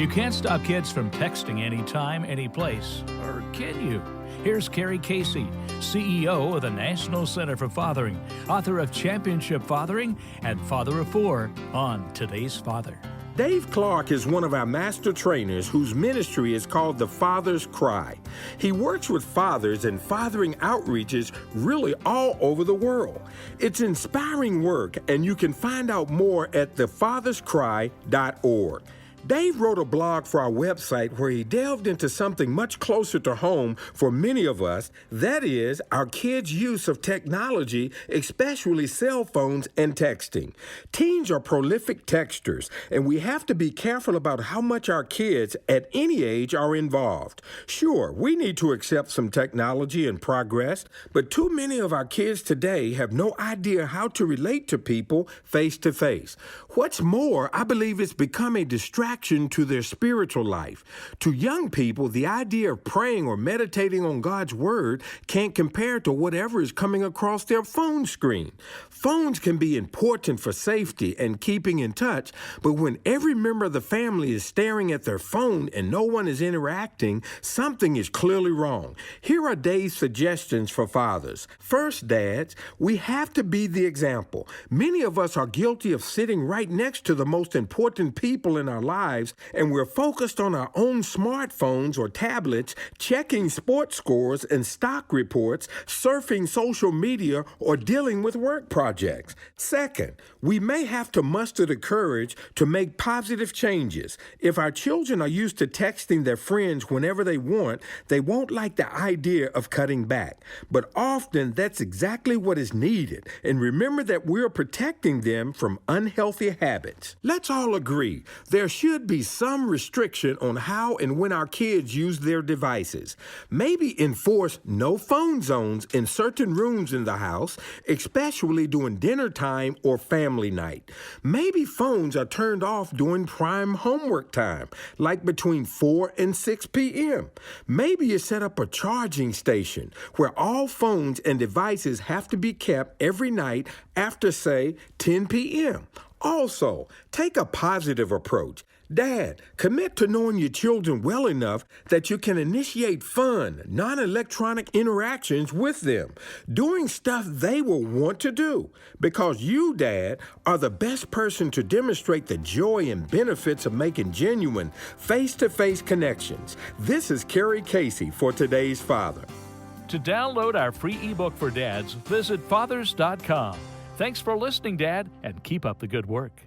You can't stop kids from texting anytime, any place. Or can you? Here's Carey Casey, CEO of the National Center for Fathering, author of Championship Fathering and Father of Four on Today's Father. Dave Clark is one of our master trainers whose ministry is called The Father's Cry. He works with fathers and fathering outreaches really all over the world. It's inspiring work, and you can find out more at thefatherscry.org. Dave wrote a blog for our website where he delved into something much closer to home for many of us, that is, our kids' use of technology, especially cell phones and texting. Teens are prolific texters, and we have to be careful about how much our kids at any age are involved. Sure, we need to accept some technology and progress, but too many of our kids today have no idea how to relate to people face to face. What's more, I believe it's become a distraction to their spiritual life. To young people, the idea of praying or meditating on God's Word can't compare to whatever is coming across their phone screen. Phones can be important for safety and keeping in touch, but when every member of the family is staring at their phone and no one is interacting, something is clearly wrong. Here are Dave's suggestions for fathers. First, dads, we have to be the example. Many of us are guilty of sitting right next to the most important people in our lives, and we're focused on our own smartphones or tablets, checking sports scores and stock reports, surfing social media, or dealing with work projects. Second, we may have to muster the courage to make positive changes. If our children are used to texting their friends whenever they want, they won't like the idea of cutting back. But often that's exactly what is needed. And remember that we're protecting them from unhealthy habits. Let's all agree there should be some restriction on how and when our kids use their devices. Maybe enforce no phone zones in certain rooms in the house, especially during dinner time or family night. Maybe phones are turned off during prime homework time, like between 4 and 6 p.m. Maybe you set up a charging station where all phones and devices have to be kept every night after, say, 10 p.m. Also, take a positive approach. Dad, commit to knowing your children well enough that you can initiate fun, non-electronic interactions with them, doing stuff they will want to do. Because you, Dad, are the best person to demonstrate the joy and benefits of making genuine, face-to-face connections. This is Carey Casey for Today's Father. To download our free ebook for dads, visit fathers.com. Thanks for listening, Dad, and keep up the good work.